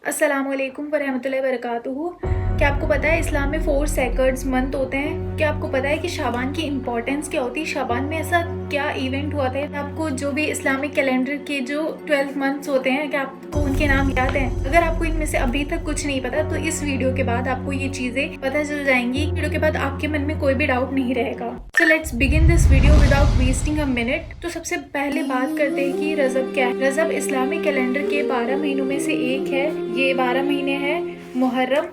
अस्सलामु अलैकुम वरहमतुल्लाहि वबरकातुहू। क्या आपको पता है इस्लाम में 4 सैकर्ड्स मंथ होते हैं? क्या आपको पता है कि शाबान की इम्पोर्टेंस क्या होती है? शाबान में ऐसा क्या इवेंट हुआ था? आपको जो भी इस्लामिक कैलेंडर के जो 12 मंथ्स होते हैं, क्या आपको उनके नाम याद हैं? अगर आपको इनमें से अभी तक कुछ नहीं पता तो इस वीडियो के बाद आपको ये चीज़ें पता चल जाएंगी। वीडियो के बाद आपके मन में कोई भी डाउट नहीं रहेगा। So let's begin this video without wasting a minute। तो सबसे पहले बात करते हैं कि रजब क्या है। रजब इस्लामिक कैलेंडर के 12 महीनों में से एक है। ये 12 महीने हैं मुहर्रम,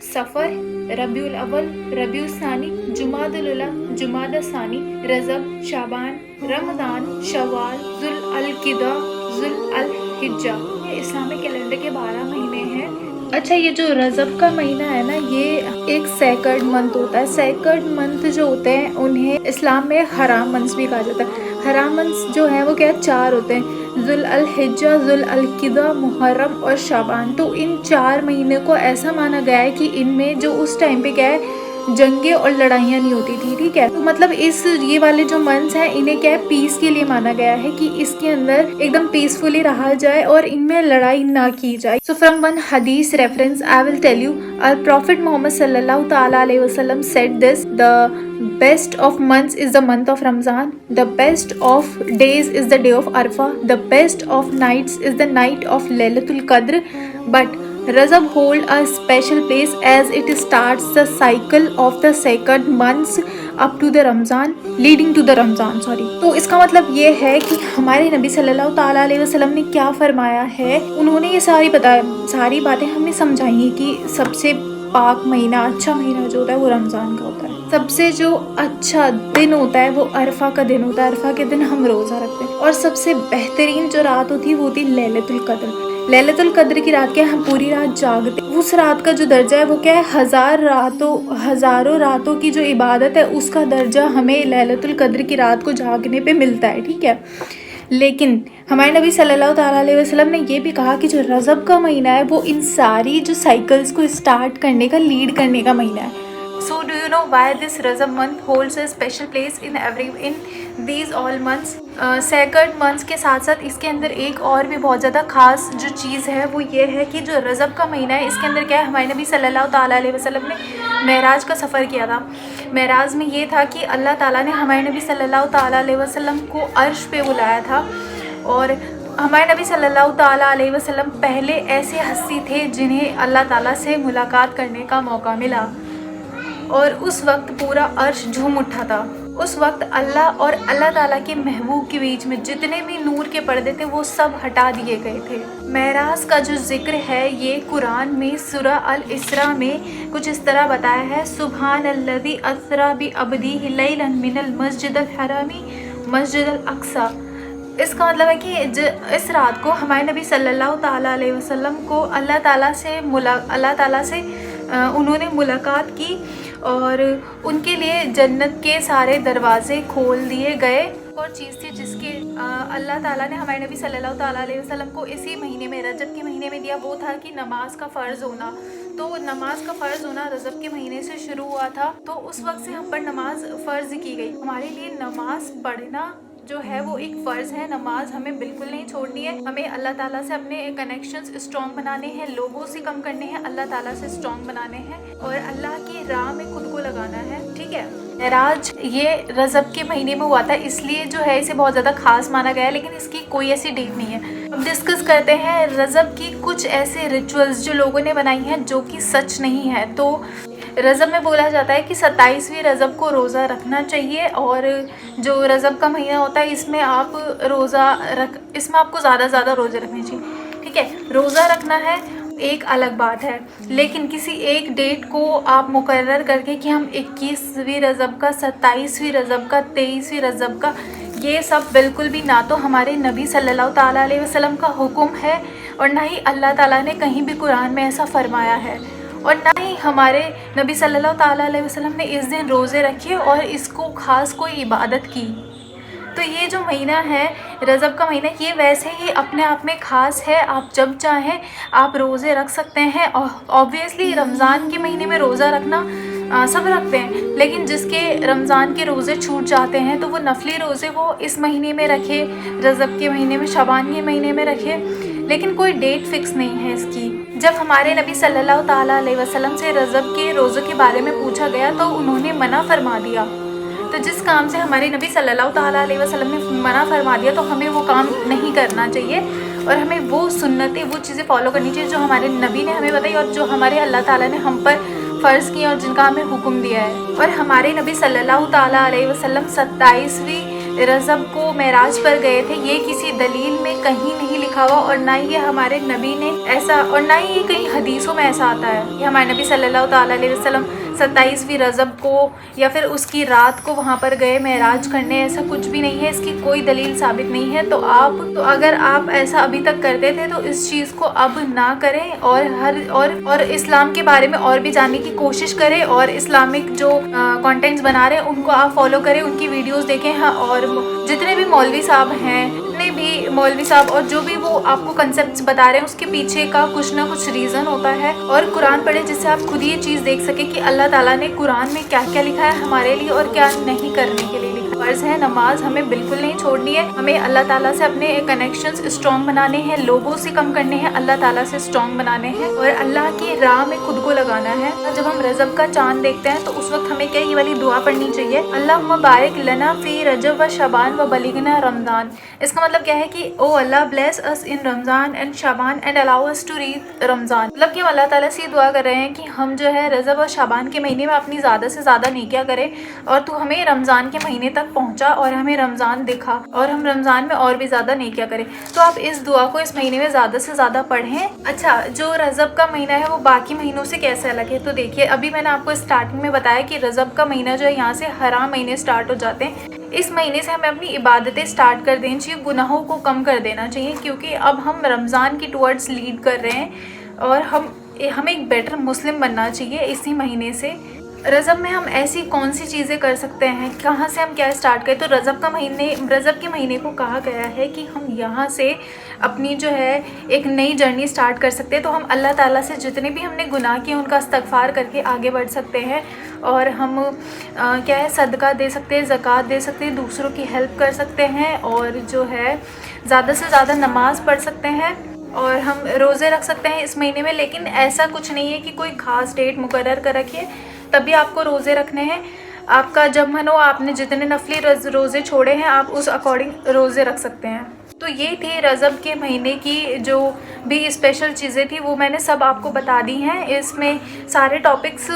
सफ़र, रबीउल अव्वल, रबीउल सानी, जुमादुल उला, जुमादा सानी, रजब, शाबान, रमज़ान, शव्वाल, जुल अल क़िदा, जुल अल हिज्जा। ये इस्लामिक कैलेंडर के 12 महीने हैं। अच्छा, ये जो रजब का महीना है ना, ये एक सैकर्ड मंथ होता है। सैकर्ड मंथ जो होते हैं उन्हें इस्लाम में हराम मंथ्स भी कहा जाता है। हराम मंथ्स जो है वो क्या है, 4 होते हैं, जुल अल हिज्जा, जुल अल क़िदा, मुहर्रम और शाबान। तो इन 4 महीने को ऐसा माना गया है कि इनमें जो उस टाइम पे क्या है, जंगे और लड़ाइयाँ नहीं होती थी। ठीक है, तो मतलब ये वाले जो मंथ्स हैं इन्हें क्या है, पीस के लिए माना गया है कि इसके अंदर एकदम पीसफुली रहा जाए और इनमें लड़ाई ना की जाए। सो फ्रॉम वन हदीस reference I will tell you, our prophet Muhammad सल्लल्लाहु ताला अलैहि वसल्लम said this, the best of months is the month of Ramzan, the best of days is the day of Arfa, the best of nights is the night of Laylatul Qadr, but Rajab hold a special place as it starts the cycle of the sacred months up to the Ramzan, leading to the Ramzan, sorry। तो इसका मतलब ये है कि हमारे नबी सल्लल्लाहु ताला अलैहि वसल्लम ने क्या फरमाया है, उन्होंने ये सारी बातें हमें समझाई हैं कि सबसे पाक महीना, अच्छा महीना जो होता है वो रमज़ान का होता है। सबसे जो अच्छा दिन होता है वो अरफा का दिन होता है। अरफा के दिन हम रोज़ा रखते हैं। और सबसे बेहतरीन जो रात होती है वो होती है लैलतुल कद्र। लैलतुल कद्र की रात क्या है, हम पूरी रात जागते हैं। उस रात का जो दर्जा है वो क्या है, हज़ारों रातों की जो इबादत है उसका दर्जा हमें लैलतुल कद्र की रात को जागने पे मिलता है। ठीक है, लेकिन हमारे नबी सल्लल्लाहु ताला अलैहि वसल्लम ने ये भी कहा कि जो रजब का महीना है वो इन सारी जो साइकिल्स को स्टार्ट करने का, लीड करने का महीना है। So do you know why this Rajab month holds a special place in these all months? सैकर्ड months के साथ साथ इसके अंदर एक और भी बहुत ज़्यादा ख़ास जो चीज़ है वो ये है कि जो रजब का महीना है इसके अंदर क्या है, हमारे नबी सल्लल्लाहु ताला अलैहि वसल्लम ने मेराज का सफ़र किया था। मेराज में ये था कि अल्लाह ताला ने हमारे नबी सल्लल्लाहु ताला अलैहि वसल्लम को अर्श पे बुलाया था। और हमारे नबी सल्लल्लाहु ताला अलैहि वसल्लम पहले ऐसे हस्ती थे जिन्हें अल्लाह ताला से मुलाकात करने का मौका मिला और उस वक्त पूरा अर्श झूम उठा था। उस वक्त अल्लाह और अल्लाह ताला के महबूब के बीच में जितने भी नूर के पर्दे थे वो सब हटा दिए गए थे। मेराज का जो जिक्र है ये कुरान में सूरह अल इसरा में कुछ इस तरह बताया है, सुब्हानल्लज़ी अस्रा बि अब्दिही लैलन मिनल मस्जिदिल हरामी मस्जिदिल अक्सा। इसका मतलब है कि इस रात को हमारे नबी सल्लल्लाहु ताला अलैहि वसल्लम को अल्लाह ताला से उन्होंने मुलाकात की और उनके लिए जन्नत के सारे दरवाजे खोल दिए गए। और चीज़ थी जिसके अल्लाह ताला ने हमारे नबी सल्लल्लाहु ताला अलैहि वसल्लम को इसी महीने में, रजब के महीने में दिया, वो था कि नमाज का फ़र्ज़ होना। तो नमाज का फ़र्ज़ होना रजब के महीने से शुरू हुआ था, तो उस वक्त से हम पर नमाज फ़र्ज़ की गई। हमारे लिए नमाज पढ़ना जो है वो एक फ़र्ज़ है। नमाज हमें बिल्कुल नहीं छोड़नी है। हमें अल्लाह ताला से अपने कनेक्शंस स्ट्रॉन्ग बनाने हैं, लोगों से कम करने हैं, अल्लाह ताला से स्ट्रॉन्ग बनाने हैं और अल्लाह की राह में खुद को लगाना है। ठीक है, मेराज ये रजब के महीने में हुआ था, इसलिए जो है इसे बहुत ज़्यादा ख़ास माना गया है, लेकिन इसकी कोई ऐसी डेट नहीं है। अब डिस्कस करते हैं रजब की कुछ ऐसे रिचुअल्स जो लोगों ने बनाई हैं जो कि सच नहीं है। तो रजब में बोला जाता है कि 27वीं रजब को रोज़ा रखना चाहिए और जो रजब का महीना होता है इसमें इसमें आपको ज़्यादा रोज़े रखने चाहिए। ठीक है, रोज़ा रखना है एक अलग बात है, लेकिन किसी एक डेट को आप मुकर्रर करके कि हम 21वीं रजब का, 27वीं रजब का, 23वीं रजब का, ये सब बिल्कुल भी ना तो हमारे नबी सल्लल्लाहु ताला अलैहि वसल्लम का हुक्म है और ना ही अल्लाह ताला ने कहीं भी कुरान में ऐसा फरमाया है और ना ही हमारे नबी सल्लल्लाहु ताला अलैहि वसल्लम ने इस दिन रोज़े रखे और इसको ख़ास कोई इबादत की। तो ये जो महीना है रजब का महीना, ये वैसे ही अपने आप में ख़ास है। आप जब चाहें आप रोज़े रख सकते हैं। ऑब्वियसली रमज़ान के महीने में रोज़ा रखना सब रखते हैं, लेकिन जिसके रमज़ान के रोज़े छूट जाते हैं तो वो नफली रोज़े वो इस महीने में रखे, रजब के महीने में, शाबान के महीने में रखे, लेकिन कोई डेट फिक्स नहीं है इसकी। जब हमारे नबी सल्लल्लाहु ताला अलैहि वसल्लम से रजब के रोज़ों के बारे में पूछा गया तो उन्होंने मना फरमा दिया। तो जिस काम से हमारे नबी सल्लल्लाहु ताला अलैहि वसल्लम ने मना फरमा दिया तो हमें वो काम नहीं करना चाहिए और हमें वो सुन्नतें, वो चीज़ें फॉलो करनी चाहिए जो हमारे नबी ने हमें बताई और जो हमारे अल्लाह ताला ने हम पर फ़र्ज़ किया और जिनका हमें हुक्म दिया है। और हमारे नबी सल्लल्लाहु ताला अलैहि वसल्लम 27वीं रजब को मेराज पर गए थे, ये किसी दलील में कहीं नहीं लिखा हुआ और ना ही ये हमारे नबी ने ऐसा, और ना ही ये कहीं हदीसों में ऐसा आता है कि हमारे नबी सल्लल्लाहु ताला अलैहि वसल्लम 27वीं रजब को या फिर उसकी रात को वहाँ पर गए मेराज करने, ऐसा कुछ भी नहीं है, इसकी कोई दलील साबित नहीं है। तो अगर आप ऐसा अभी तक करते थे तो इस चीज़ को अब ना करें और इस्लाम के बारे में और भी जानने की कोशिश करें और इस्लामिक जो कंटेंट्स बना रहे हैं उनको आप फॉलो करें, उनकी वीडियोस देखें। हाँ, और जितने भी मौलवी साहब हैं, जितने भी मौलवी साहब और जो भी वो आपको कंसेप्ट्स बता रहे हैं उसके पीछे का कुछ ना कुछ रीज़न होता है। और कुरान पढ़े जिससे आप खुद ये चीज़ देख सके कि अल्लाह ताला ने कुरान में क्या क्या लिखा है हमारे लिए और क्या नहीं करने के लिए लिखा। फ़र्ज़ है नमाज हमें बिल्कुल नहीं छोड़नी है, हमें अल्लाह ताला से अपने कनेक्शंस स्ट्रॉन्ग बनाने हैं, लोगों से कम करने हैं, अल्लाह ताला से स्ट्रॉन्ग बनाने हैं और अल्लाह की राह में खुद को लगाना है। जब हम रजब का चांद देखते हैं तो उस वक्त हमें क्या ये वाली दुआ पढ़नी चाहिए, अल्लाहुम्मा बारिक लना फी रजब व शबान व बलिगना रमज़ान। इसका मतलब क्या है कि oh Allah bless us in Ramzan and Shaban and allow us to reach Ramzan. मतलब कि हम अल्लाह ताला से दुआ कर रहे हैं कि हम जो है रजब और शबान के महीने में अपनी ज़्यादा से ज़्यादा नेकियां करें और तू हमें रमज़ान के महीने तक पहुंचा और हमें रमज़ान दिखा और हम रमज़ान में और भी ज़्यादा नेकियां करें। तो आप इस दुआ को इस महीने में ज़्यादा से ज़्यादा पढ़ें। अच्छा, जो रजब का महीना है वो बाकी महीनों से कैसे अलग है, तो देखिए अभी मैंने आपको स्टार्टिंग में बताया कि रजब का महीना जो है यहाँ से हराम महीने स्टार्ट हो जाते हैं। इस महीने से हमें अपनी इबादतें स्टार्ट कर देनी चाहिए, गुनाहों को कम कर देना चाहिए, क्योंकि अब हम रमज़ान की टुवर्ड्स लीड कर रहे हैं और हमें एक बेटर मुस्लिम बनना चाहिए। इसी महीने से रजब में हम ऐसी कौन सी चीज़ें कर सकते हैं, कहाँ से हम क्या स्टार्ट करें। तो रजब के महीने को कहा गया है कि हम यहाँ से अपनी जो है एक नई जर्नी स्टार्ट कर सकते हैं। तो हम अल्लाह ताला से जितने भी हमने गुनाह किए उनका इस्तग़फ़ार करके आगे बढ़ सकते हैं और हम क्या है सदका दे सकते हैं, ज़कात दे सकते हैं, दूसरों की हेल्प कर सकते हैं और जो है ज़्यादा से ज़्यादा नमाज़ पढ़ सकते हैं और हम रोज़े रख सकते हैं इस महीने में। लेकिन ऐसा कुछ नहीं है कि कोई ख़ास डेट मुकर्रर कर रखिए तभी आपको रोज़े रखने हैं। आपका जब मन हो, आपने जितने नफली रोज़े छोड़े हैं आप उस अकॉर्डिंग रोज़े रख सकते हैं। तो ये थी रजब के महीने की जो भी स्पेशल चीज़ें थी वो मैंने सब आपको बता दी हैं। इसमें सारे टॉपिक्स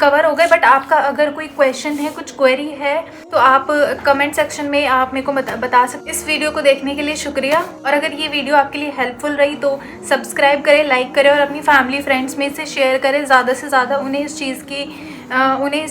कवर हो गए, बट आपका अगर कोई क्वेश्चन है, कुछ क्वेरी है तो आप कमेंट सेक्शन में आप मेरे को बता सकते। इस वीडियो को देखने के लिए शुक्रिया और अगर ये वीडियो आपके लिए हेल्पफुल रही तो सब्सक्राइब करें, लाइक करें और अपनी फैमिली फ्रेंड्स में से शेयर करें। ज़्यादा से ज़्यादा उन्हें इस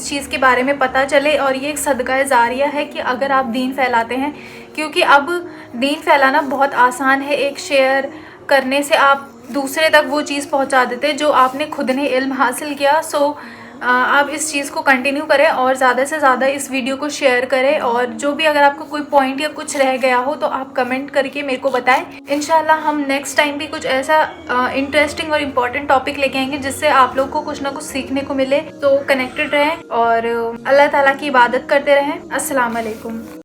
चीज़ के बारे में पता चले और ये एक सदका जारिया है कि अगर आप दीन फैलाते हैं, क्योंकि अब दीन फैलाना बहुत आसान है। एक शेयर करने से आप दूसरे तक वो चीज़ पहुंचा देते जो आपने खुद ने इल्म हासिल किया। सो आप इस चीज़ को कंटिन्यू करें और ज़्यादा से ज़्यादा इस वीडियो को शेयर करें और जो भी अगर आपको कोई पॉइंट या कुछ रह गया हो तो आप कमेंट करके मेरे को बताएं। इंशाल्लाह हम नेक्स्ट टाइम भी कुछ ऐसा इंटरेस्टिंग और इम्पॉर्टेंट टॉपिक लेके आएंगे जिससे आप लोग को कुछ ना कुछ सीखने को मिले। तो कनेक्टेड रहें और अल्लाह ताला की इबादत करते रहें। अस्सलाम वालेकुम।